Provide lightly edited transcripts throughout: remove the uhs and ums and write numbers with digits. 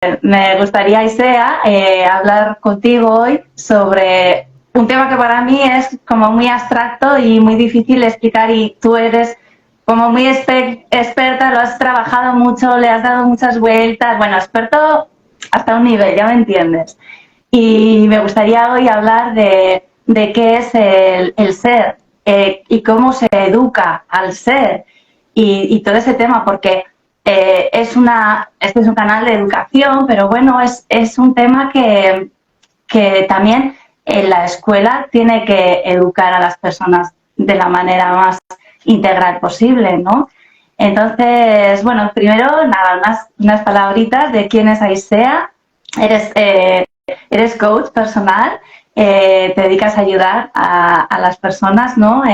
Me gustaría, Isea, hablar contigo hoy sobre un tema que para mí es como muy abstracto y muy difícil de explicar, y tú eres como muy experta, lo has trabajado mucho, le has dado muchas vueltas, bueno, experto hasta un nivel, ya me entiendes. Y me gustaría hoy hablar de qué es el ser, y cómo se educa al ser, y todo ese tema, porque este es un canal de educación, pero bueno, es un tema que también en la escuela tiene que educar a las personas de la manera más integral posible, ¿no? Entonces, bueno, primero, nada, unas palabritas de quién es Aisea. Eres coach personal, te dedicas a ayudar a las personas, ¿no?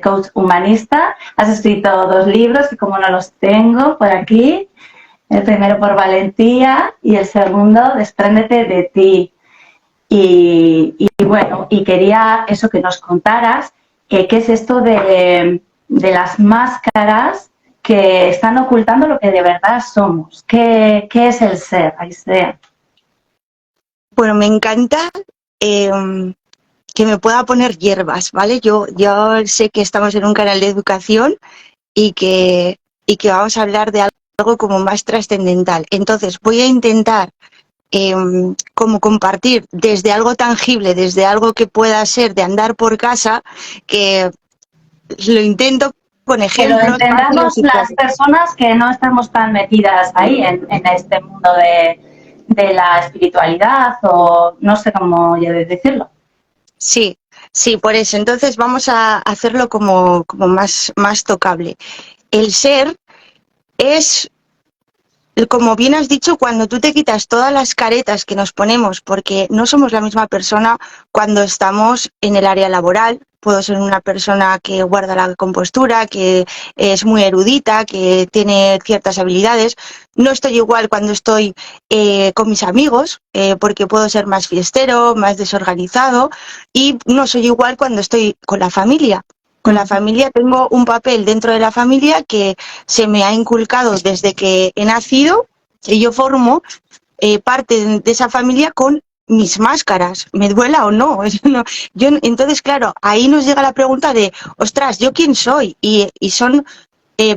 Coach humanista. Has escrito 2 libros, y como no los tengo por aquí, el primero por valentía y el segundo despréndete de ti. Y bueno, y quería eso, que nos contaras qué es esto de las máscaras que están ocultando lo que de verdad somos. ¿Qué es el ser, Aisea? Bueno, me encanta que me pueda poner hierbas, ¿vale? Yo sé que estamos en un canal de educación y que vamos a hablar de algo como más trascendental. Entonces, voy a intentar como compartir desde algo tangible, desde algo que pueda ser de andar por casa, que lo intento con Que lo ejemplos entendamos fáciles y las prácticos. personas que no estamos tan metidas ahí en este mundo de la espiritualidad, o no sé cómo decirlo. Sí, sí, por eso. Entonces vamos a hacerlo como más tocable. El ser es, como bien has dicho, cuando tú te quitas todas las caretas que nos ponemos, porque no somos la misma persona cuando estamos en el área laboral. Puedo ser una persona que guarda la compostura, que es muy erudita, que tiene ciertas habilidades. No estoy igual cuando estoy con mis amigos, porque puedo ser más fiestero, más desorganizado, y no soy igual cuando estoy con la familia. Con la familia tengo un papel dentro de la familia que se me ha inculcado desde que he nacido, y yo formo parte de esa familia con mis máscaras, me duela o no. Entonces, claro, ahí nos llega la pregunta de, ostras, ¿yo quién soy? Y son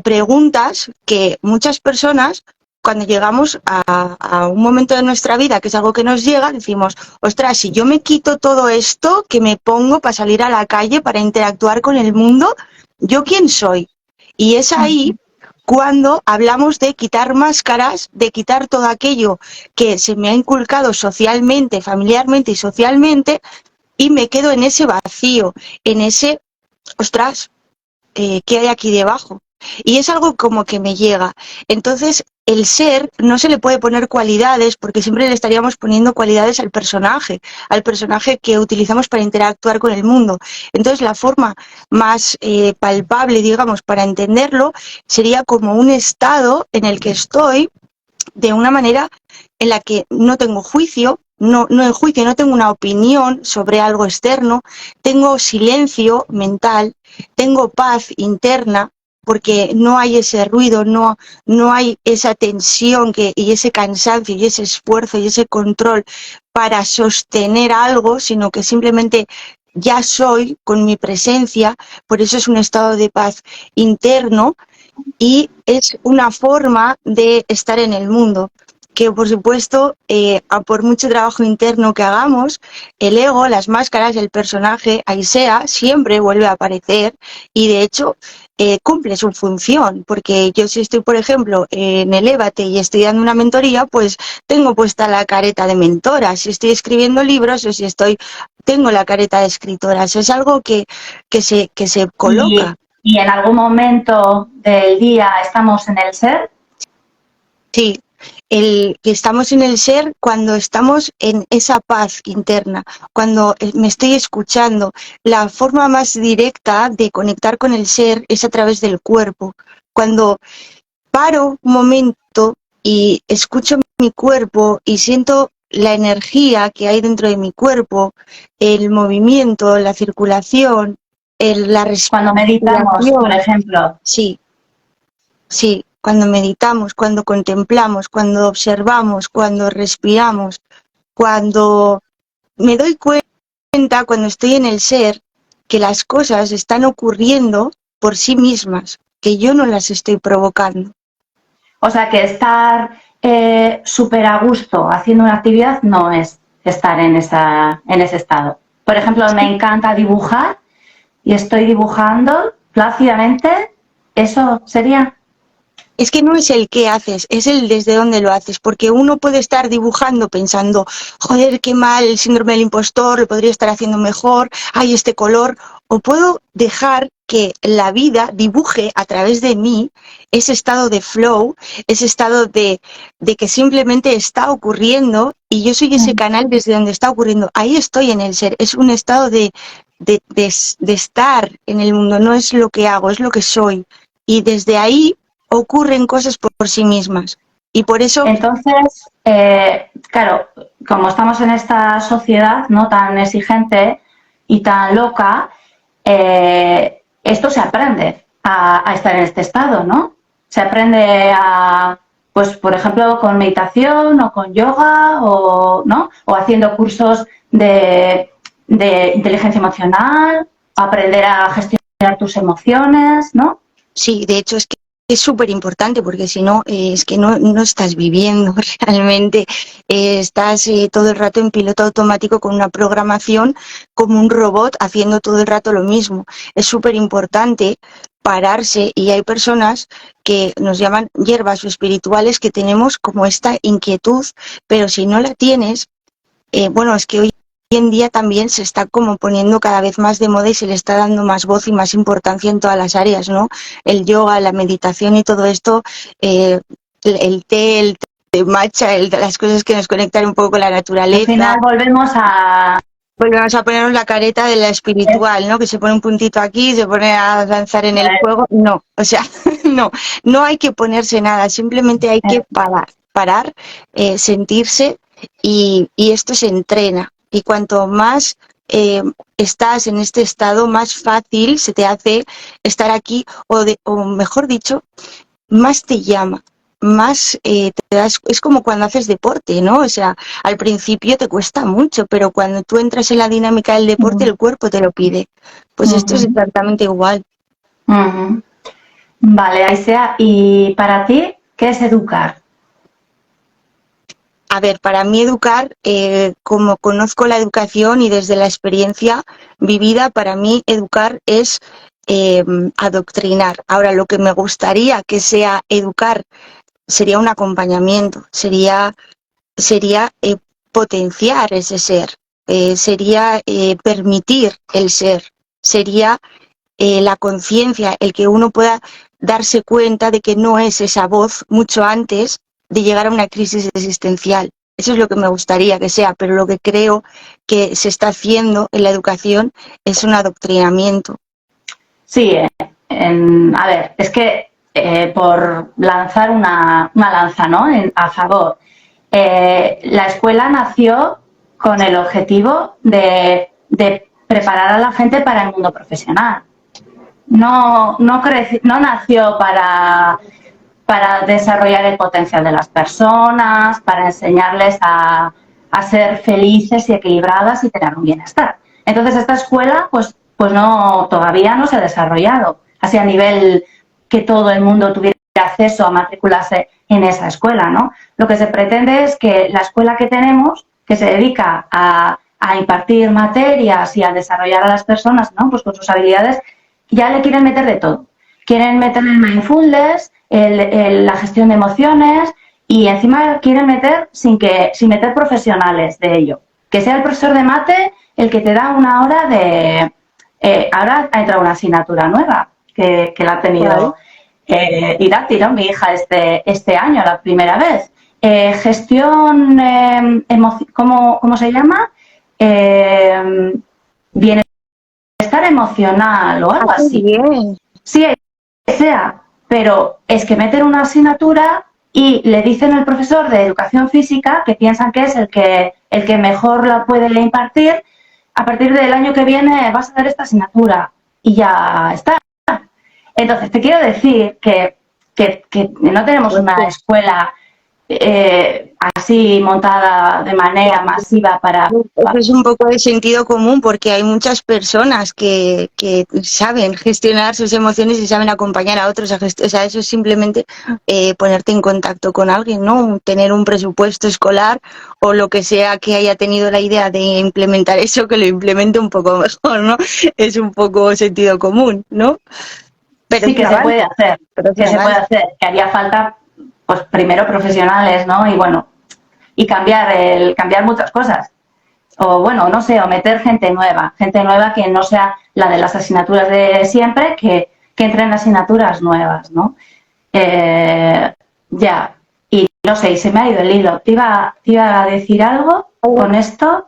preguntas que muchas personas, cuando llegamos a un momento de nuestra vida, que es algo que nos llega, decimos, ostras, si yo me quito todo esto que me pongo para salir a la calle, para interactuar con el mundo, ¿yo quién soy? Y es ahí cuando hablamos de quitar máscaras, de quitar todo aquello que se me ha inculcado socialmente, familiarmente y socialmente, y me quedo en ese vacío, en ese, ostras, ¿qué hay aquí debajo? Y es algo como que me llega. Entonces, el ser no se le puede poner cualidades, porque siempre le estaríamos poniendo cualidades al personaje que utilizamos para interactuar con el mundo. Entonces, la forma más palpable, digamos, para entenderlo, sería como un estado en el que estoy de una manera en la que no tengo juicio, no enjuicio, no tengo una opinión sobre algo externo, tengo silencio mental, tengo paz interna, porque no hay ese ruido, no hay esa tensión y ese cansancio y ese esfuerzo y ese control para sostener algo, sino que simplemente ya soy con mi presencia. Por eso es un estado de paz interno y es una forma de estar en el mundo, que por supuesto, por mucho trabajo interno que hagamos, el ego, las máscaras, el personaje, Aisea, siempre vuelve a aparecer, y de hecho cumple su función, porque yo, si estoy, por ejemplo, en Elévate y estoy dando una mentoría, pues tengo puesta la careta de mentora. Si estoy escribiendo libros, o si tengo la careta de escritora. Eso es algo que se coloca. Y en algún momento del día estamos en el ser. Sí, que estamos en el ser cuando estamos en esa paz interna, cuando me estoy escuchando. La forma más directa de conectar con el ser es a través del cuerpo. Cuando paro un momento y escucho mi cuerpo y siento la energía que hay dentro de mi cuerpo, el movimiento, la circulación, la Cuando meditamos, por respiración. ejemplo. Sí, sí. cuando meditamos, cuando contemplamos, cuando observamos, cuando respiramos, cuando me doy cuenta, cuando estoy en el ser, que las cosas están ocurriendo por sí mismas, que yo no las estoy provocando. O sea que estar súper a gusto haciendo una actividad no es estar en ese estado. Por ejemplo, me encanta dibujar y estoy dibujando plácidamente, ¿eso sería? Es que no es el qué haces, es el desde dónde lo haces, porque uno puede estar dibujando pensando, joder, qué mal, el síndrome del impostor, lo podría estar haciendo mejor, hay este color, o puedo dejar que la vida dibuje a través de mí ese estado de flow, ese estado de que simplemente está ocurriendo y yo soy ese canal desde donde está ocurriendo. Ahí estoy en el ser, es un estado de estar en el mundo, no es lo que hago, es lo que soy. Y desde ahí ocurren cosas por sí mismas. Y por eso... Entonces, claro, como estamos en esta sociedad no tan exigente y tan loca, esto se aprende a estar en este estado, ¿no? Se aprende a, pues, por ejemplo, con meditación o con yoga o, ¿no? O haciendo cursos de inteligencia emocional, aprender a gestionar tus emociones, ¿no? Sí, de hecho es que es súper importante porque si no, es que no estás viviendo realmente, estás todo el rato en piloto automático con una programación como un robot haciendo todo el rato lo mismo. Es súper importante pararse y hay personas que nos llaman hierbas o espirituales que tenemos como esta inquietud, pero si no la tienes, bueno, es que hoy en día también se está como poniendo cada vez más de moda y se le está dando más voz y más importancia en todas las áreas, ¿no? El yoga, la meditación y todo esto, el té matcha, las cosas que nos conectan un poco con la naturaleza. Al final volvemos a ponernos la careta de la espiritual, ¿no? Que se pone un puntito aquí, se pone a danzar en el fuego. No, o sea, no hay que ponerse nada, simplemente hay que parar, sentirse y esto se entrena. Y cuanto más estás en este estado, más fácil se te hace estar aquí, o mejor dicho, más te llama, más te das, es como cuando haces deporte, ¿no? O sea, al principio te cuesta mucho, pero cuando tú entras en la dinámica del deporte, el cuerpo te lo pide. Pues esto es exactamente igual. Vale, Aisea, ¿y para ti qué es educar? A ver, para mí educar, como conozco la educación y desde la experiencia vivida, para mí educar es adoctrinar. Ahora, lo que me gustaría que sea educar sería un acompañamiento, sería potenciar ese ser, sería permitir el ser, sería la conciencia, el que uno pueda darse cuenta de que no es esa voz mucho antes de llegar a una crisis existencial. Eso es lo que me gustaría que sea, pero lo que creo que se está haciendo en la educación es un adoctrinamiento. Sí, a ver, es que por lanzar una lanza, ¿no? A favor, la escuela nació con el objetivo de preparar a la gente para el mundo profesional. No nació para desarrollar el potencial de las personas, para enseñarles a ser felices y equilibradas y tener un bienestar. Entonces esta escuela pues no, todavía no se ha desarrollado así a nivel que todo el mundo tuviera acceso a matricularse en esa escuela, ¿no? Lo que se pretende es que la escuela que tenemos, que se dedica a impartir materias y a desarrollar a las personas, ¿no? Pues con sus habilidades, ya le quieren meter de todo. Quieren meter el mindfulness, la gestión de emociones y encima quieren meter sin meter profesionales de ello. Que sea el profesor de mate el que te da una hora de... ahora ha entrado una asignatura nueva que la ha tenido Irati, ¿no? Mi hija este año, la primera vez. Gestión, ¿cómo se llama? Bienestar emocional o algo así. Bien. Sí, sea, pero es que meten una asignatura y le dicen al profesor de educación física, que piensan que es el que mejor la puede impartir, a partir del año que viene vas a dar esta asignatura y ya está. Entonces, te quiero decir que que no tenemos una escuela así montada de manera masiva para... Eso es un poco de sentido común porque hay muchas personas que saben gestionar sus emociones y saben acompañar a otros a gestionar. O sea, eso es simplemente ponerte en contacto con alguien, ¿no? Tener un presupuesto escolar o lo que sea que haya tenido la idea de implementar eso, que lo implemente un poco mejor, ¿no? Es un poco sentido común, ¿no? Pero sí que se puede hacer, que haría falta, pues primero profesionales, ¿no? Y bueno, y cambiar muchas cosas. O bueno, no sé, o meter gente nueva que no sea la de las asignaturas de siempre, que entren asignaturas nuevas, ¿no? Ya, y no sé, y se me ha ido el hilo. Te iba a decir algo con esto,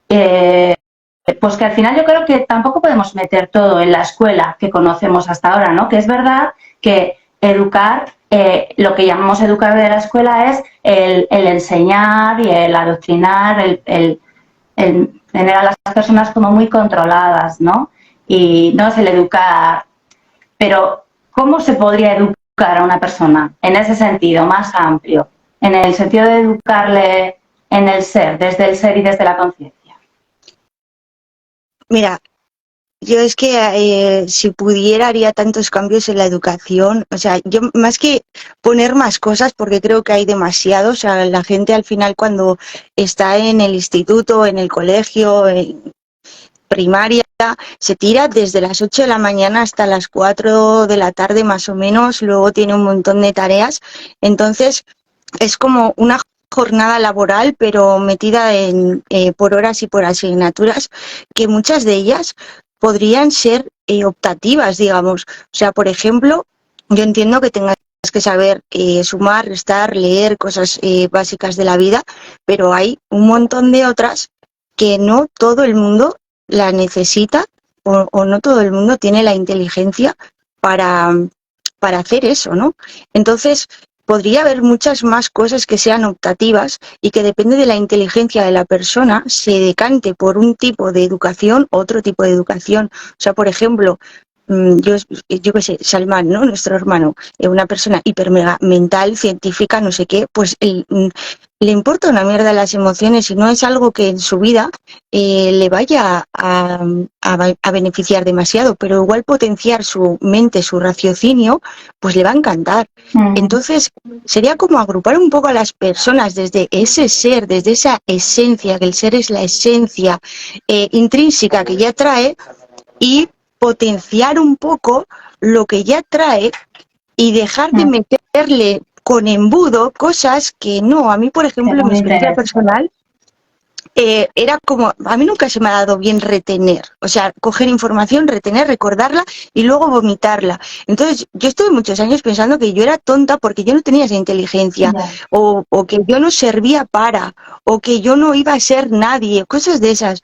pues que al final yo creo que tampoco podemos meter todo en la escuela que conocemos hasta ahora, ¿no? Que es verdad que educar, lo que llamamos educar de la escuela es el enseñar y el adoctrinar, el tener a las personas como muy controladas, ¿no? Y no es el educar, pero ¿cómo se podría educar a una persona en ese sentido más amplio? En el sentido de educarle en el ser, desde el ser y desde la conciencia. Mira, yo es que si pudiera haría tantos cambios en la educación, o sea, yo más que poner más cosas, porque creo que hay demasiados, o sea, la gente al final cuando está en el instituto, en el colegio, en primaria, se tira desde las 8 de la mañana hasta las 4 de la tarde más o menos, luego tiene un montón de tareas, entonces es como una jornada laboral, pero metida en, por horas y por asignaturas, que muchas de ellas podrían ser optativas, digamos. O sea, por ejemplo, yo entiendo que tengas que saber sumar, restar, leer cosas básicas de la vida, pero hay un montón de otras que no todo el mundo la necesita o no todo el mundo tiene la inteligencia para, para hacer eso, ¿no? Entonces, podría haber muchas más cosas que sean optativas y que depende de la inteligencia de la persona se decante por un tipo de educación u otro tipo de educación. O sea, por ejemplo, yo qué sé, Salman, ¿no? Nuestro hermano, una persona hiper mega mental, científica, no sé qué, pues le importa una mierda las emociones y no es algo que en su vida le vaya a beneficiar demasiado, pero igual potenciar su mente, su raciocinio, pues le va a encantar. Entonces, sería como agrupar un poco a las personas desde ese ser, desde esa esencia, que el ser es la esencia intrínseca que ya trae, y potenciar un poco lo que ya trae y dejar de meterle con embudo cosas que no. A mí, por ejemplo, en mi experiencia personal, era como, a mí nunca se me ha dado bien retener, o sea, coger información, retener, recordarla y luego vomitarla. Entonces, yo estuve muchos años pensando que yo era tonta porque yo no tenía esa inteligencia, o que yo no servía para, o que yo no iba a ser nadie, cosas de esas.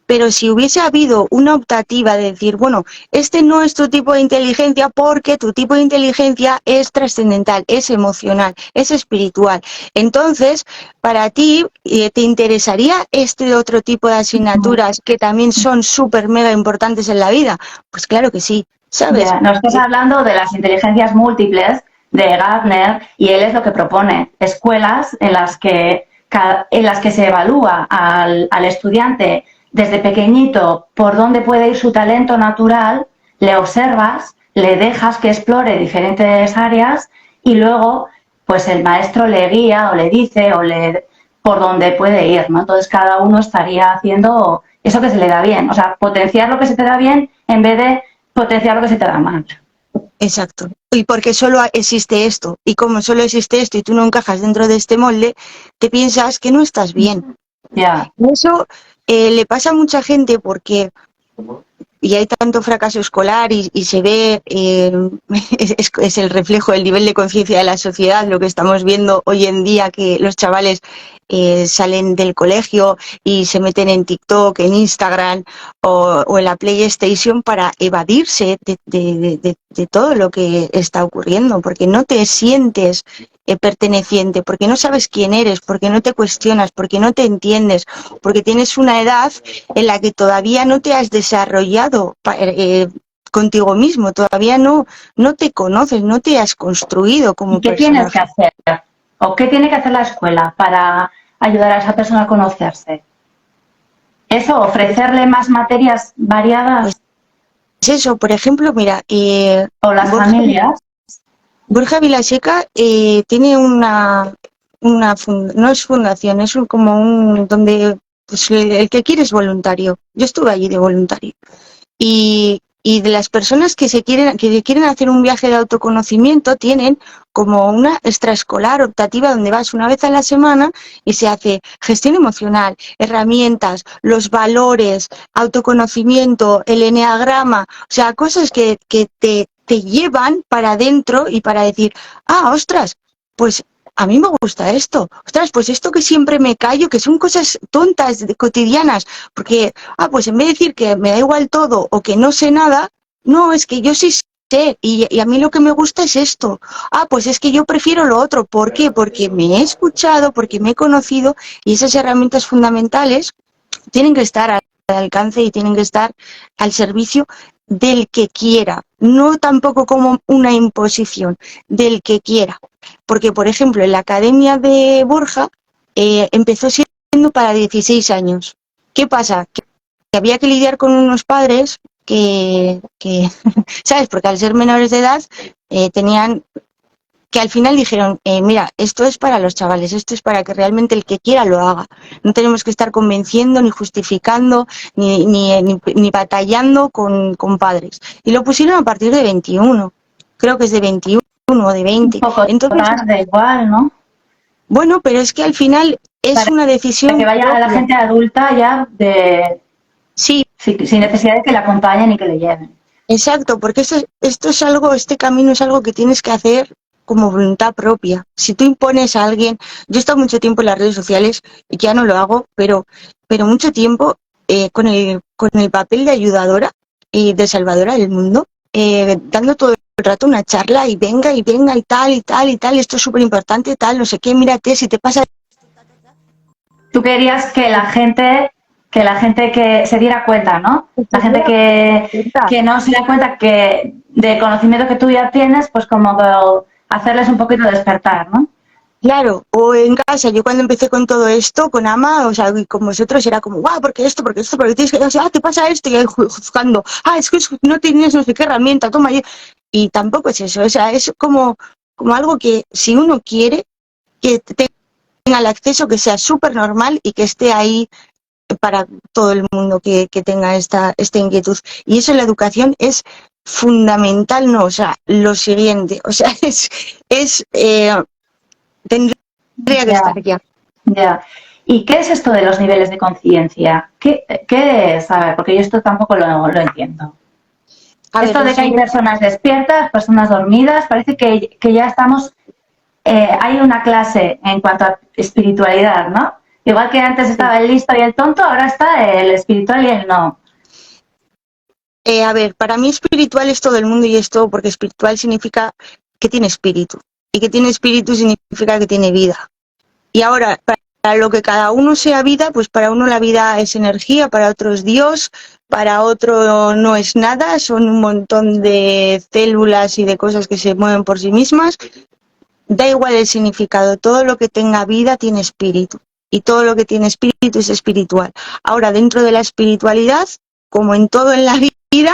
Pero si hubiese habido una optativa de decir, bueno, este no es tu tipo de inteligencia porque tu tipo de inteligencia es trascendental, es emocional, es espiritual. Entonces, para ti, ¿te interesaría este otro tipo de asignaturas que también son súper mega importantes en la vida? Pues claro que sí, ¿sabes? Nos estás hablando de las inteligencias múltiples de Gardner y él es lo que propone, escuelas en las que se evalúa al estudiante desde pequeñito por dónde puede ir su talento natural, le observas, le dejas que explore diferentes áreas y luego pues el maestro le guía o le dice por dónde puede ir, ¿no? Entonces cada uno estaría haciendo eso que se le da bien, o sea, potenciar lo que se te da bien en vez de potenciar lo que se te da mal. Exacto. Y porque solo existe esto, y como solo existe esto y tú no encajas dentro de este molde, te piensas que no estás bien. Ya. Eso le pasa a mucha gente porque y hay tanto fracaso escolar y se ve, es el reflejo del nivel de conciencia de la sociedad, lo que estamos viendo hoy en día, que los chavales salen del colegio y se meten en TikTok, en Instagram o en la PlayStation para evadirse de todo lo que está ocurriendo, porque no te sientes perteneciente, porque no sabes quién eres, porque no te cuestionas, porque no te entiendes, porque tienes una edad en la que todavía no te has desarrollado contigo mismo, todavía no te conoces, no te has construido como ¿Y qué personaje. tienes que hacer? ¿O qué tiene que hacer la escuela para ayudar a esa persona a conocerse? ¿Eso? ¿Ofrecerle más materias variadas? Pues eso, por ejemplo, mira, ¿O las Borja, familias? Borja Vilaseca tiene no es fundación, es como donde pues, el que quiere es voluntario. Yo estuve allí de voluntario. Y de las personas que quieren hacer un viaje de autoconocimiento tienen como una extraescolar optativa donde vas una vez a la semana y se hace gestión emocional, herramientas, los valores, autoconocimiento, el eneagrama, o sea, cosas que te llevan para adentro y para decir, ostras, pues a mí me gusta esto, ostras, pues esto que siempre me callo, que son cosas tontas, cotidianas, porque pues en vez de decir que me da igual todo o que no sé nada, no, es que yo sí sé y a mí lo que me gusta es esto. Pues es que yo prefiero lo otro. ¿Por qué? Porque me he escuchado, porque me he conocido y esas herramientas fundamentales tienen que estar al alcance y tienen que estar al servicio del que quiera, no tampoco como una imposición, del que quiera. Porque, por ejemplo, en la Academia de Borja empezó siendo para 16 años. ¿Qué pasa? Que había que lidiar con unos padres que ¿sabes? Porque al ser menores de edad tenían que al final dijeron, mira, esto es para los chavales, esto es para que realmente el que quiera lo haga. No tenemos que estar convenciendo, ni justificando, ni batallando con padres. Y lo pusieron a partir de 21, creo que es de 21 o de Un 20. poco Entonces, tarde igual, ¿no? bueno, pero es que al final es una Para que decisión vaya a la propia. gente adulta ya Sí, sin necesidad de que la acompañen y que le lleven. exacto, porque este camino es algo que tienes que hacer como voluntad propia. Si tú impones a alguien, yo he estado mucho tiempo en las redes sociales, ya no lo hago, pero mucho tiempo con el papel de ayudadora y de salvadora del mundo, dando todo el rato una charla y venga y tal y tal y tal, esto es súper importante, tal, no sé qué, mírate, si te pasa. Tú querías que la gente que se diera cuenta, ¿no? La gente que no se da cuenta que del conocimiento que tú ya tienes, pues como hacerles un poquito despertar, ¿no? Claro, o en casa, yo cuando empecé con todo esto, con Ama, o sea, y con vosotros era como, porque tienes que, o sea, te pasa esto, y ahí juzgando, es que no tienes no sé qué herramienta, toma, y tampoco es eso, o sea, es como algo que si uno quiere, que tenga el acceso, que sea súper normal y que esté ahí para todo el mundo que tenga esta inquietud. Y eso en la educación es fundamental, no, o sea, lo siguiente, o sea, tendría que Ya, estar ya. ya. ¿Y qué es esto de los niveles de conciencia? ¿Qué es? A ver, porque yo esto tampoco lo entiendo. A ver, Esto de que hay personas despiertas, personas dormidas, parece que ya estamos, hay una clase en cuanto a espiritualidad, ¿no? Igual que antes estaba el listo y el tonto, ahora está el espiritual y el no. a ver, para mí espiritual es todo el mundo y es todo, porque espiritual significa que tiene espíritu. Y que tiene espíritu significa que tiene vida. Y ahora, para lo que cada uno sea vida, pues para uno la vida es energía, para otro es Dios, para otro no es nada, son un montón de células y de cosas que se mueven por sí mismas. Da igual el significado, todo lo que tenga vida tiene espíritu. Y todo lo que tiene espíritu es espiritual. Ahora, dentro de la espiritualidad, como en todo en la vida,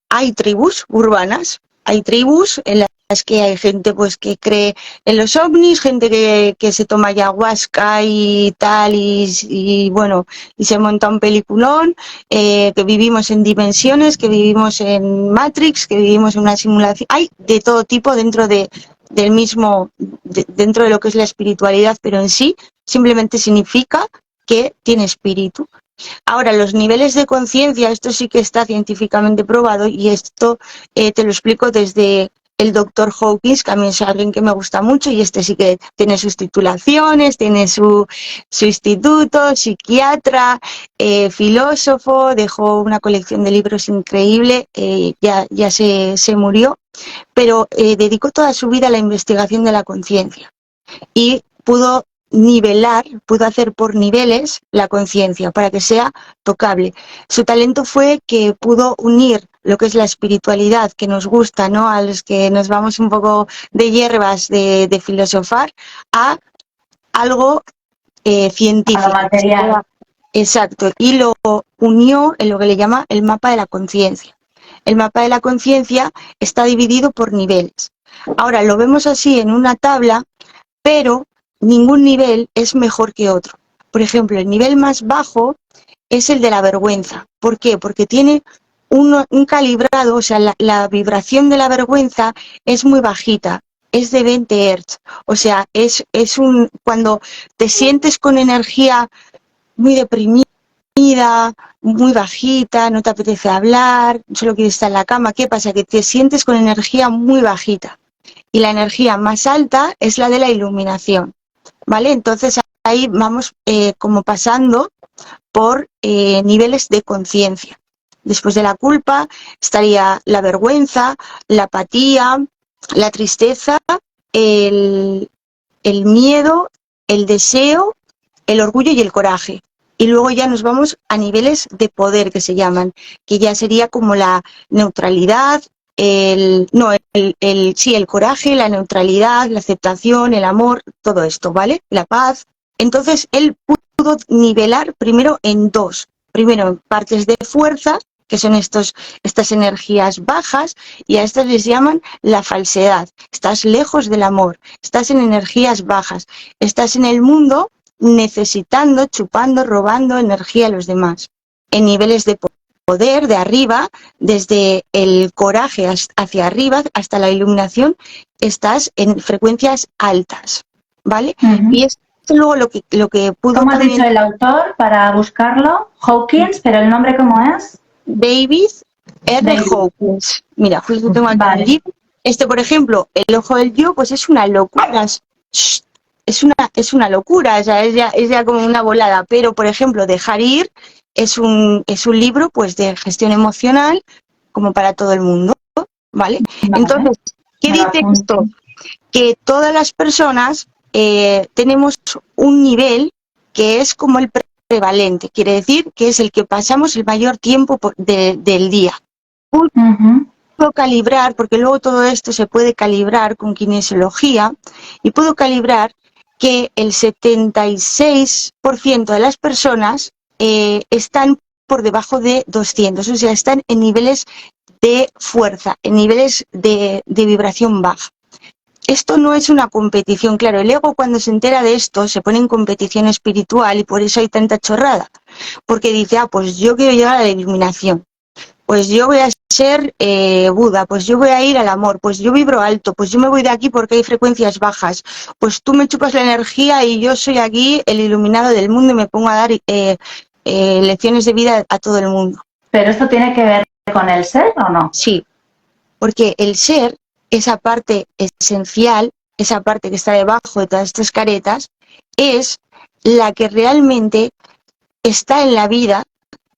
hay tribus urbanas, hay tribus en las que hay gente pues que cree en los ovnis, gente que se toma ayahuasca y tal, y bueno, y se monta un peliculón, que vivimos en dimensiones, que vivimos en Matrix, que vivimos en una simulación. Hay de todo tipo del mismo, dentro de lo que es la espiritualidad, pero en sí simplemente significa que tiene espíritu. Ahora, los niveles de conciencia, esto sí que está científicamente probado y esto te lo explico desde el doctor Hawkins, que a mí es alguien que me gusta mucho y este sí que tiene sus titulaciones, tiene su instituto, psiquiatra, filósofo, dejó una colección de libros increíble, ya se murió, pero dedicó toda su vida a la investigación de la conciencia y pudo hacer por niveles la conciencia para que sea tocable. Su talento fue que pudo unir lo que es la espiritualidad que nos gusta, ¿no? A los que nos vamos un poco de hierbas de filosofar, a algo científico. material. Exacto, y lo unió en lo que le llama el mapa de la conciencia. El mapa de la conciencia está dividido por niveles. Ahora, lo vemos así en una tabla, pero ningún nivel es mejor que otro. Por ejemplo, el nivel más bajo es el de la vergüenza. ¿Por qué? Porque tiene un calibrado, o sea, la vibración de la vergüenza es muy bajita, es de 20 Hz. O sea, cuando te sientes con energía muy deprimida, muy bajita, no te apetece hablar, solo quieres estar en la cama, ¿qué pasa? Que te sientes con energía muy bajita. Y la energía más alta es la de la iluminación, ¿vale? Entonces ahí vamos como pasando por niveles de conciencia. Después de la culpa estaría la vergüenza, la apatía, la tristeza, el miedo, el deseo, el orgullo y el coraje. Y luego ya nos vamos a niveles de poder que se llaman, que ya sería como la neutralidad, el coraje, la neutralidad, la aceptación, el amor, todo esto, ¿vale? La paz. Entonces él pudo nivelar primero en dos. Primero en partes de fuerza, que son estas energías bajas, y a estas les llaman la falsedad. Estás lejos del amor, estás en energías bajas, estás en el mundo necesitando, chupando, robando energía a los demás. En niveles de poder, de arriba, desde el coraje hacia arriba hasta la iluminación, estás en frecuencias altas, ¿vale? Y es luego lo que pudo... ¿Cómo has dicho el autor para buscarlo? Hawkins, pero el nombre ¿cómo es? David R. Hawkins. Mira, justo tengo aquí el libro. Por ejemplo, el ojo del yo, pues es una locura. Es una locura, o sea, es ya como una volada. Pero, por ejemplo, Dejar ir es un libro pues de gestión emocional como para todo el mundo, ¿vale? Entonces, ¿qué dice esto? Que todas las personas tenemos un nivel que es como el prevalente, quiere decir que es el que pasamos el mayor tiempo del día. Puedo calibrar, porque luego todo esto se puede calibrar con kinesiología, y puedo calibrar que el 76% de las personas están por debajo de 200, o sea, están en niveles de fuerza, en niveles de vibración baja. Esto no es una competición, claro, el ego cuando se entera de esto se pone en competición espiritual y por eso hay tanta chorrada, porque dice, pues yo quiero llegar a la iluminación, pues yo voy a ser Buda, pues yo voy a ir al amor, pues yo vibro alto, pues yo me voy de aquí porque hay frecuencias bajas, pues tú me chupas la energía y yo soy aquí el iluminado del mundo y me pongo a dar lecciones de vida a todo el mundo. ¿Pero esto tiene que ver con el ser o no? Sí, porque el ser, esa parte esencial, esa parte que está debajo de todas estas caretas, es la que realmente está en la vida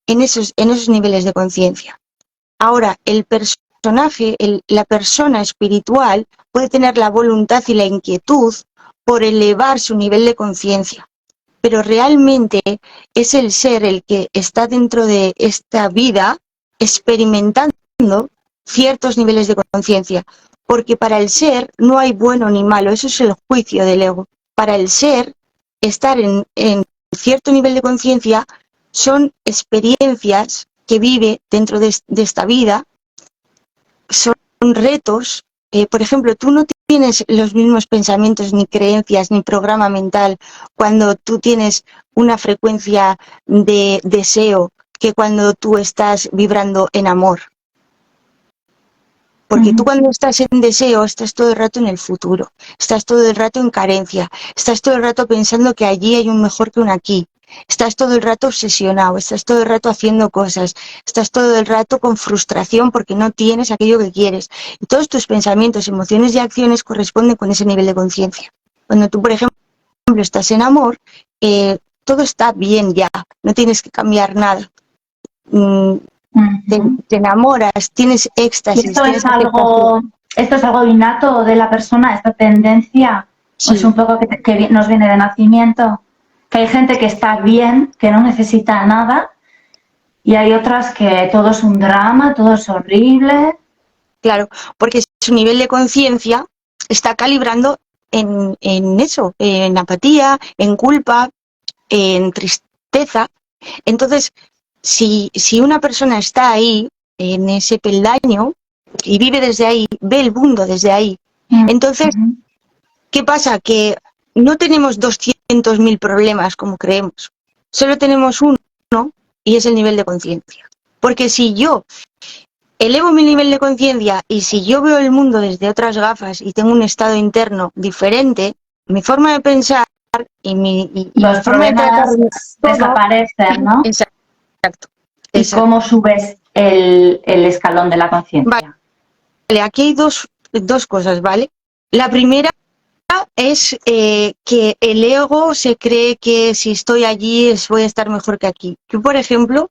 en esos niveles de conciencia. Ahora, el personaje, la persona espiritual, puede tener la voluntad y la inquietud por elevar su nivel de conciencia, pero realmente es el ser el que está dentro de esta vida experimentando ciertos niveles de conciencia, porque para el ser no hay bueno ni malo, eso es el juicio del ego. Para el ser, estar en cierto nivel de conciencia son experiencias que vive dentro de esta vida, son retos. Por ejemplo, tú no tienes los mismos pensamientos, ni creencias, ni programa mental cuando tú tienes una frecuencia de deseo que cuando tú estás vibrando en amor. Porque tú cuando estás en deseo, estás todo el rato en el futuro, estás todo el rato en carencia, estás todo el rato pensando que allí hay un mejor que un aquí, estás todo el rato obsesionado, estás todo el rato haciendo cosas, estás todo el rato con frustración porque no tienes aquello que quieres. Y todos tus pensamientos, emociones y acciones corresponden con ese nivel de conciencia. Cuando tú, por ejemplo, estás en amor, todo está bien ya, no tienes que cambiar nada. Te enamoras, tienes éxtasis. ¿Esto es algo innato de la persona, esta tendencia? Sí. ¿O es un poco que nos viene de nacimiento? Que hay gente que está bien, que no necesita nada, y hay otras que todo es un drama, todo es horrible. Claro, porque su nivel de conciencia está calibrando en eso, en apatía, en culpa, en tristeza. Entonces, si una persona está ahí, en ese peldaño, y vive desde ahí, ve el mundo desde ahí, entonces, ¿qué pasa? Que no tenemos 200.000 problemas como creemos, solo tenemos uno, y es el nivel de conciencia. Porque si yo elevo mi nivel de conciencia y si yo veo el mundo desde otras gafas y tengo un estado interno diferente, mi forma de pensar y mi Los forma de tratar problemas todo. desaparecen, ¿no? Exacto. ¿Y cómo subes el escalón de la conciencia? Vale, aquí hay dos cosas, ¿vale? La primera es que el ego se cree que si estoy allí voy a estar mejor que aquí. Yo, por ejemplo,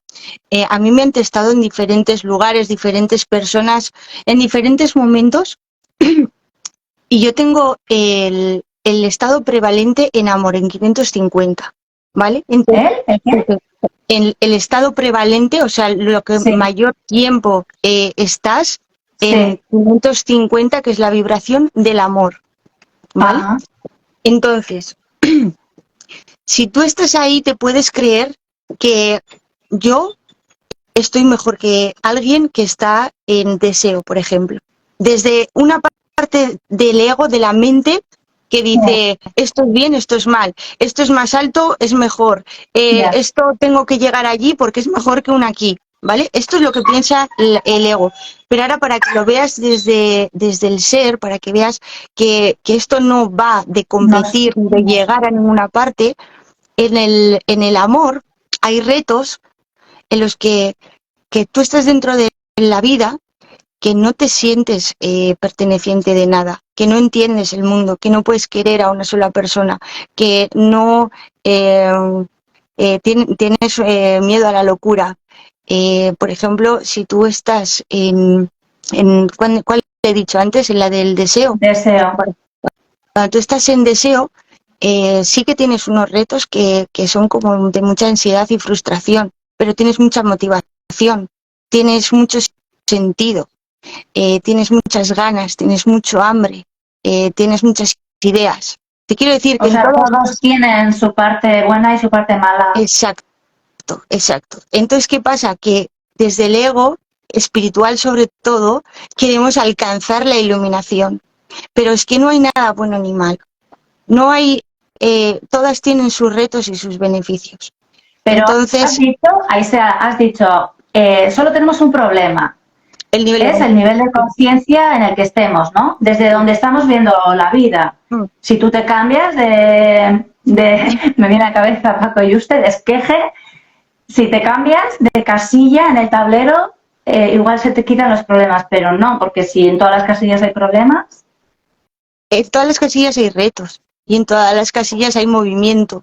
a mí me han testado en diferentes lugares, diferentes personas, en diferentes momentos, y yo tengo el estado prevalente en amor, en 550, ¿vale? Entonces, ¿El qué? el estado prevalente, o sea, lo que Sí. mayor tiempo estás en Sí. 550, que es la vibración del amor, ¿vale? Ajá. Entonces, si tú estás ahí, te puedes creer que yo estoy mejor que alguien que está en deseo, por ejemplo. Desde una parte del ego, de la mente, que dice, esto es bien, esto es mal, esto es más alto, es mejor, Ya. esto tengo que llegar allí porque es mejor que un aquí, ¿vale? Esto es lo que piensa el ego. Pero ahora para que lo veas desde el ser, para que veas que esto no va de No es- competir, de llegar a ninguna parte, en el amor hay retos en los que tú estás dentro de la vida, que no te sientes perteneciente de nada, que no entiendes el mundo, que no puedes querer a una sola persona, que no eh, tienes miedo a la locura. Por ejemplo, si tú estás ¿cuál he dicho antes? En la del deseo. Deseo. Cuando tú estás en deseo, sí que tienes unos retos que son como de mucha ansiedad y frustración, pero tienes mucha motivación, tienes mucho sentido, tienes muchas ganas, tienes mucho hambre, tienes muchas ideas. Te quiero decir que O en sea, todas... todos tienen su parte buena y su parte mala. Exacto, exacto. Entonces, ¿qué pasa? Que desde el ego espiritual, sobre todo, queremos alcanzar la iluminación, pero es que no hay nada bueno ni malo. No hay, todas tienen sus retos y sus beneficios. Pero Entonces, has dicho, solo tenemos un problema. el nivel Es el nivel de conciencia en el que estemos, ¿no? Desde donde estamos viendo la vida. Si tú te cambias me viene a la cabeza Paco Yuste, de esqueje, si te cambias de casilla en el tablero, igual se te quitan los problemas, pero no, porque si en todas las casillas hay problemas. en todas las casillas hay retos y en todas las casillas hay movimiento.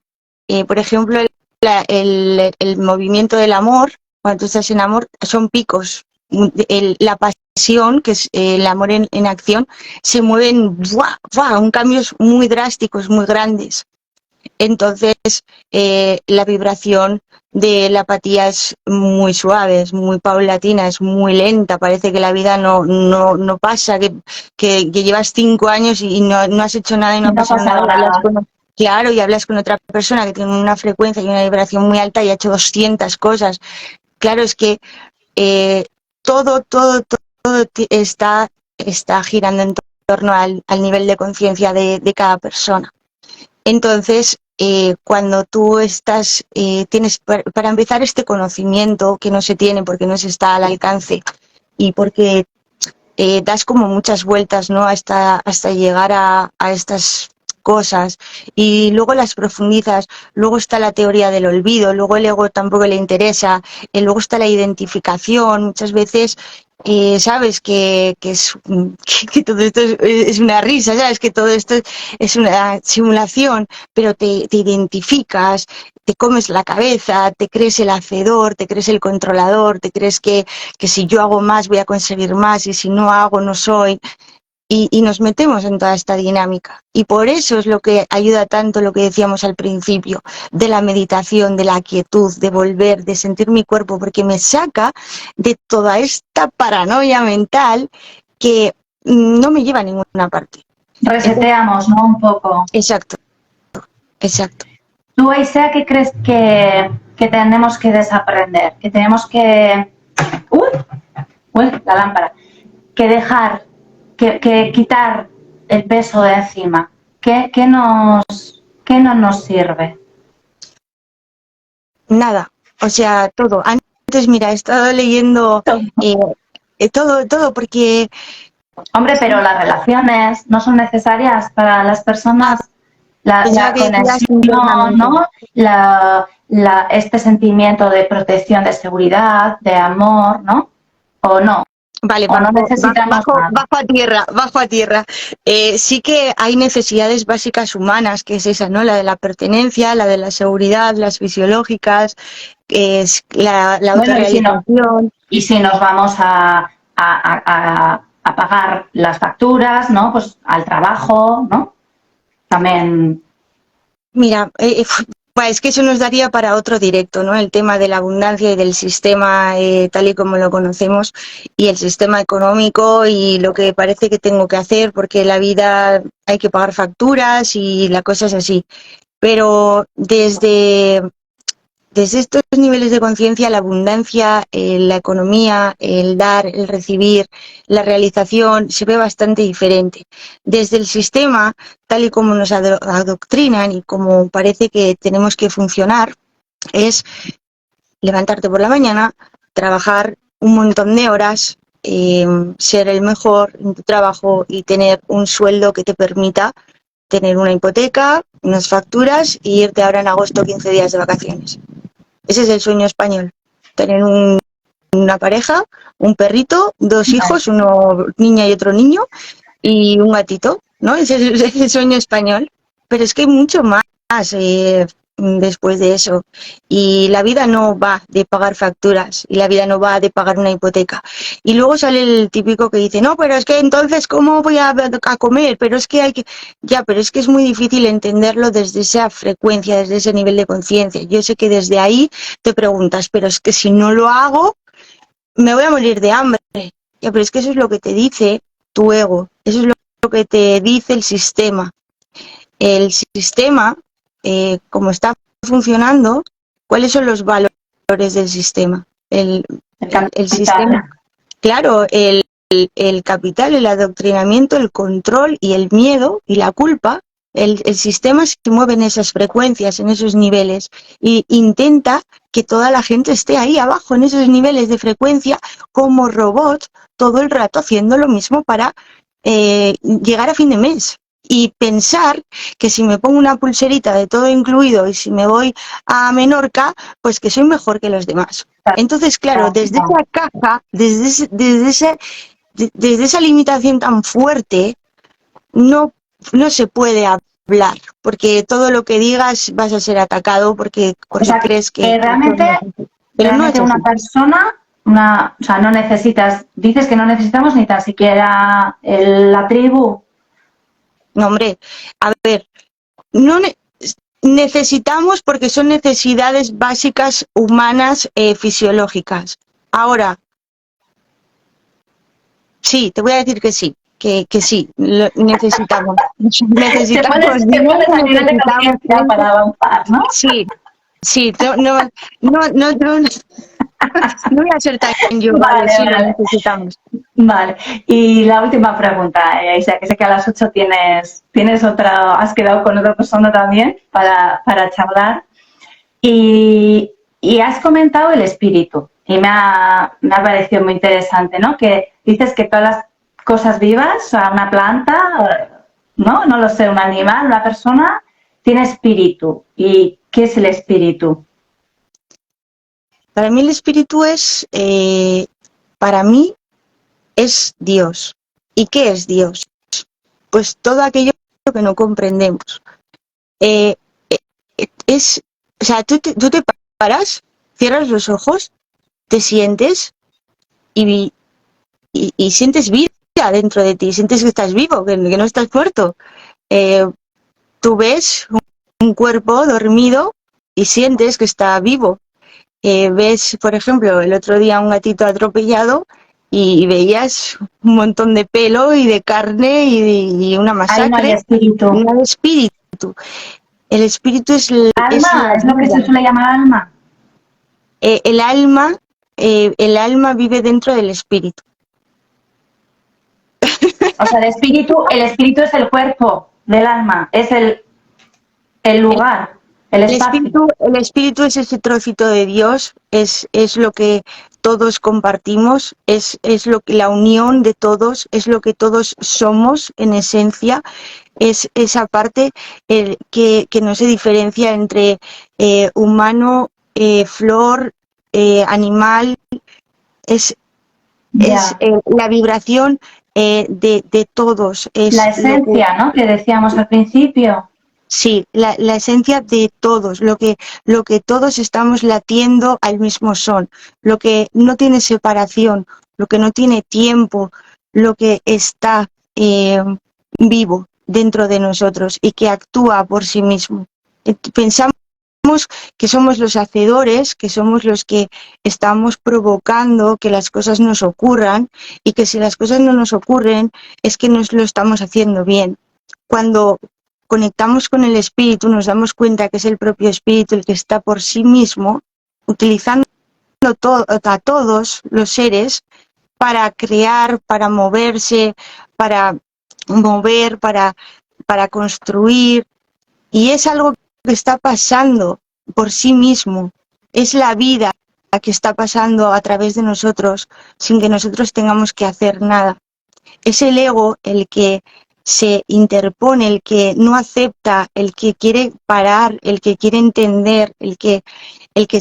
Por ejemplo, el movimiento del amor, cuando tú estás en amor, son picos. La pasión, que es el amor en acción, se mueven un cambios muy drásticos, muy grandes. Entonces, la vibración de la apatía es muy suave, es muy paulatina, es muy lenta. Parece que la vida no pasa, que llevas 5 años y no has hecho nada y no ha No pasado pasa nada. nada. Claro, y hablas con otra persona que tiene una frecuencia y una vibración muy alta y ha hecho 200 cosas. Claro, es que todo está girando en torno al nivel de conciencia de cada persona. Entonces, cuando tú tienes para empezar este conocimiento que no se tiene porque no se está al alcance y porque das como muchas vueltas, ¿no? Hasta llegar a estas cosas y luego las profundizas, luego está la teoría del olvido, luego el ego tampoco le interesa, luego está la identificación, muchas veces sabes que todo esto es una risa, sabes que todo esto es una simulación, pero te identificas, te comes la cabeza, te crees el hacedor, te crees el controlador, te crees que si yo hago más voy a conseguir más y si no hago no soy. y nos metemos en toda esta dinámica. Y por eso es lo que ayuda tanto lo que decíamos al principio, de la meditación, de la quietud, de volver, de sentir mi cuerpo, porque me saca de toda esta paranoia mental que no me lleva a ninguna parte. Reseteamos, ¿no? Un poco. Exacto, exacto. ¿Tú, Aisea, qué crees que tenemos que desaprender? Que tenemos que... ¡Uy! La lámpara. Que dejar, que quitar el peso de encima. ¿Qué no nos sirve? Nada, o sea, todo. Antes, mira, he estado leyendo todo, porque... Hombre, pero las relaciones no son necesarias para las personas. La conexión, ¿no? Este sentimiento de protección, de seguridad, de amor, ¿no? ¿O no? Vale, ¿O no necesitamos nada? bajo a tierra. Sí que hay necesidades básicas humanas, que es esa, ¿no? La de la pertenencia, la de la seguridad, las fisiológicas, que es la autorrealización. Y si nos vamos a pagar las facturas, ¿no? Pues al trabajo, ¿no? También. Mira, es que eso nos daría para otro directo, ¿no? El tema de la abundancia y del sistema tal y como lo conocemos, y el sistema económico y lo que parece que tengo que hacer, porque la vida hay que pagar facturas y la cosa es así. Pero desde estos niveles de conciencia, la abundancia, la economía, el dar, el recibir, la realización, se ve bastante diferente. Desde el sistema, tal y como nos adoctrinan y como parece que tenemos que funcionar, es levantarte por la mañana, trabajar un montón de horas, ser el mejor en tu trabajo y tener un sueldo que te permita tener una hipoteca, unas facturas y irte ahora en agosto 15 días de vacaciones. Ese es el sueño español, tener una pareja, un perrito, 2 hijos, uno niña y otro niño, y un gatito, ¿no? Ese es el sueño español. Pero es que hay mucho más después de eso. Y la vida no va de pagar facturas, y la vida no va de pagar una hipoteca. Y luego sale el típico que dice, no, pero es que entonces, ¿cómo voy a comer? Pero es que hay que... Ya, pero es que es muy difícil entenderlo desde esa frecuencia, desde ese nivel de conciencia. Yo sé que desde ahí te preguntas, pero es que si no lo hago, me voy a morir de hambre. Ya, pero es que eso es lo que te dice tu ego, eso es lo que te dice el sistema. El sistema, como está funcionando, ¿cuáles son los valores del sistema? El sistema, claro, el capital, el adoctrinamiento, el control y el miedo y la culpa. El sistema se mueve en esas frecuencias, en esos niveles, y intenta que toda la gente esté ahí abajo, en esos niveles de frecuencia, como robot, todo el rato haciendo lo mismo para llegar a fin de mes. Y pensar que si me pongo una pulserita de todo incluido y si me voy a Menorca, pues que soy mejor que los demás. Entonces, claro, desde esa caja, desde esa limitación tan fuerte, no se puede hablar, porque todo lo que digas vas a ser atacado porque crees que realmente, pero no es una persona, o sea, no necesitas, dices que no necesitamos ni tan siquiera la tribu. No, hombre, a ver, no necesitamos porque son necesidades básicas humanas fisiológicas. Ahora, sí, te voy a decir que sí. Que sí, lo necesitamos. Necesitamos para avanzar, ¿no? Sí, no voy a ser tan yo, vale, sí, lo necesitamos. Vale, y la última pregunta, Isa, que sé que a las 8 tienes otra, has quedado con otra persona también para charlar. Y has comentado el espíritu, y me ha parecido muy interesante, ¿no? Que dices que todas las cosas vivas, o sea, una planta, ¿no? No lo sé, un animal, una persona, tiene espíritu. ¿Y qué es el espíritu? Para mí el espíritu es, para mí, es Dios. ¿Y qué es Dios? Pues todo aquello que no comprendemos. O sea, tú te paras, cierras los ojos, te sientes y sientes vida, vida dentro de ti, sientes que estás vivo, que no estás muerto. Tú ves un cuerpo dormido y sientes que está vivo. Ves, por ejemplo, el otro día un gatito atropellado y veías un montón de pelo y de carne y una Ahí no hay masacre. espíritu. No hay espíritu. El espíritu es Alma, la es lo que vida. se suele llamar alma. El alma vive dentro del espíritu. O sea, el espíritu es el cuerpo del alma, es el lugar, el espacio. El espíritu es ese trocito de Dios, es lo que todos compartimos, es la unión de todos, es lo que todos somos en esencia, es esa parte que no se diferencia entre humano, flor, animal, es la vibración de todos, La es lo que... esencia, ¿no? Que decíamos al principio. Sí, la esencia de todos, lo que todos estamos latiendo al mismo son, lo que no tiene separación, lo que no tiene tiempo, lo que está vivo dentro de nosotros y que actúa por sí mismo. Pensamos que somos los hacedores, que somos los que estamos provocando que las cosas nos ocurran y que si las cosas no nos ocurren es que nos lo estamos haciendo bien. Cuando conectamos con el espíritu, nos damos cuenta que es el propio espíritu el que está por sí mismo, utilizando a todos los seres para crear, para moverse, para mover, para construir. Y es algo que está pasando por sí mismo. Es la vida que está pasando a través de nosotros sin que nosotros tengamos que hacer nada. Es el ego el que se interpone, el que no acepta, el que quiere parar, el que quiere entender, el que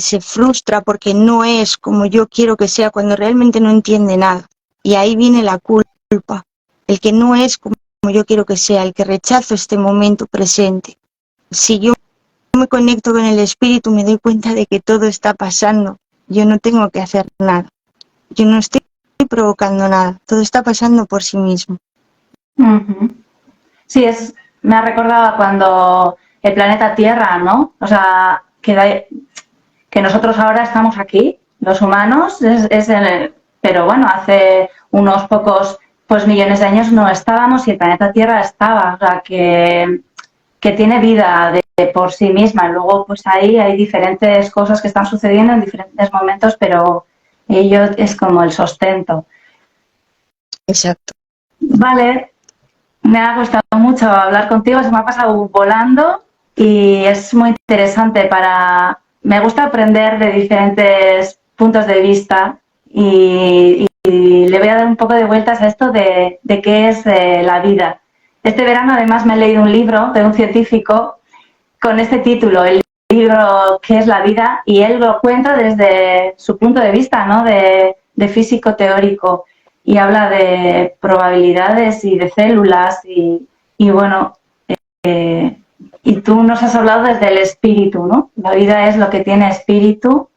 se frustra porque no es como yo quiero que sea cuando realmente no entiende nada. Y ahí viene la culpa, el que no es como yo quiero que sea, el que rechazo este momento presente. Si yo me conecto con el espíritu, me doy cuenta de que todo está pasando. Yo no tengo que hacer nada. Yo no estoy provocando nada. Todo está pasando por sí mismo. Uh-huh. Sí, me ha recordado cuando el planeta Tierra, ¿no? O sea, que nosotros ahora estamos aquí, los humanos, pero bueno, hace unos pocos millones de años no estábamos y el planeta Tierra estaba, o sea, que tiene vida de por sí misma. Luego, pues ahí hay diferentes cosas que están sucediendo en diferentes momentos, pero ello es como el sustento. Exacto. Vale, me ha gustado mucho hablar contigo, se me ha pasado volando y es muy interesante me gusta aprender de diferentes puntos de vista y le voy a dar un poco de vueltas a esto de qué es la vida. Este verano además me he leído un libro de un científico con este título, el libro ¿Qué es la vida? Y él lo cuenta desde su punto de vista, ¿no? de físico teórico y habla de probabilidades y de células y bueno, y tú nos has hablado desde el espíritu, ¿no? La vida es lo que tiene espíritu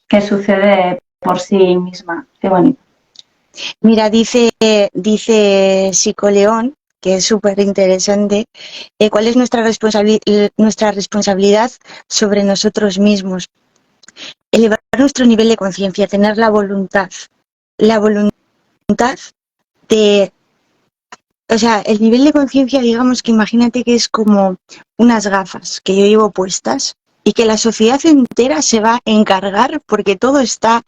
que sucede por sí misma. Qué bonito. Mira, dice Psicoleón, que es súper interesante, cuál es nuestra responsabilidad sobre nosotros mismos. Elevar nuestro nivel de conciencia, tener la voluntad de... O sea, el nivel de conciencia, digamos que imagínate que es como unas gafas que yo llevo puestas y que la sociedad entera se va a encargar, porque todo está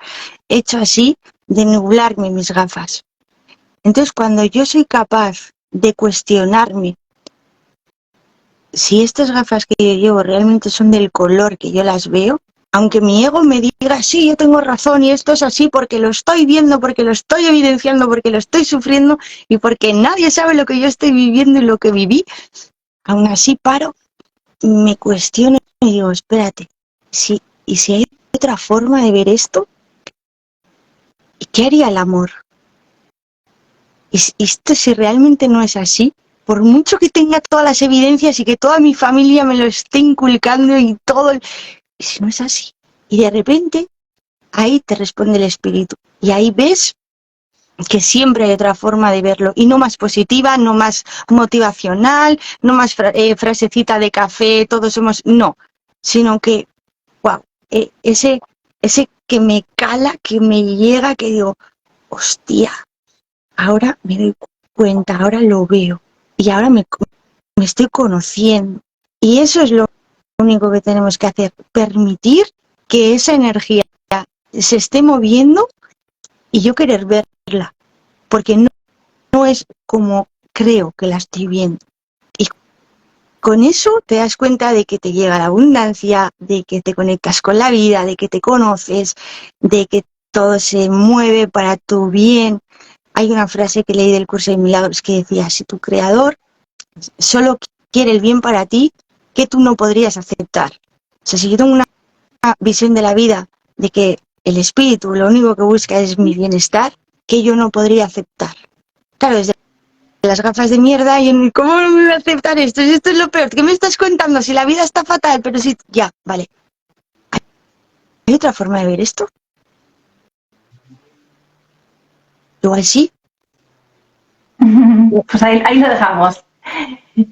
hecho así, de nublarme mis gafas. Entonces, cuando yo soy capaz de cuestionarme si estas gafas que yo llevo realmente son del color que yo las veo, aunque mi ego me diga, sí, yo tengo razón y esto es así porque lo estoy viendo, porque lo estoy evidenciando, porque lo estoy sufriendo y porque nadie sabe lo que yo estoy viviendo y lo que viví, aún así paro, me cuestiono y digo, espérate, ¿y si hay otra forma de ver esto? ¿Y qué haría el amor? ¿Y esto si realmente no es así? Por mucho que tenga todas las evidencias y que toda mi familia me lo esté inculcando y todo... ¿Y si no es así? Y de repente, ahí te responde el espíritu. Y ahí ves que siempre hay otra forma de verlo, y no más positiva, no más motivacional, no más frasecita de café, todos somos, no, sino que, wow, ese que me cala, que me llega, que digo, hostia, ahora me doy cuenta, ahora lo veo, y ahora me estoy conociendo, y eso es lo único que tenemos que hacer, permitir que esa energía se esté moviendo y yo querer verla, porque no es como creo que la estoy viendo. Y con eso te das cuenta de que te llega la abundancia, de que te conectas con la vida, de que te conoces, de que todo se mueve para tu bien. Hay una frase que leí del curso de milagros que decía, si tu creador solo quiere el bien para ti, ¿qué tú no podrías aceptar? O sea, si yo tengo una visión de la vida de que el espíritu lo único que busca es mi bienestar, que yo no podría aceptar. Claro, desde las gafas de mierda, y ¿cómo no me voy a aceptar esto? Si esto es lo peor, ¿qué me estás contando? Si la vida está fatal, pero si... Ya, vale. ¿Hay otra forma de ver esto? Igual sí. Pues ahí lo dejamos.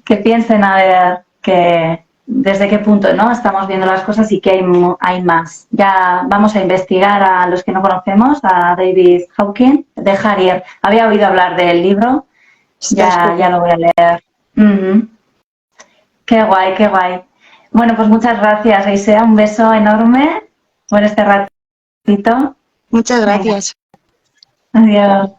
Que piensen a ver que desde qué punto, ¿no?, estamos viendo las cosas y que hay más. Ya vamos a investigar a los que no conocemos, a David Hawkins, de Harrier. Había oído hablar del libro, ya lo voy a leer. Qué guay, qué guay. Bueno, pues muchas gracias, Aisea. Un beso enorme por este ratito. Muchas gracias. Venga. Adiós.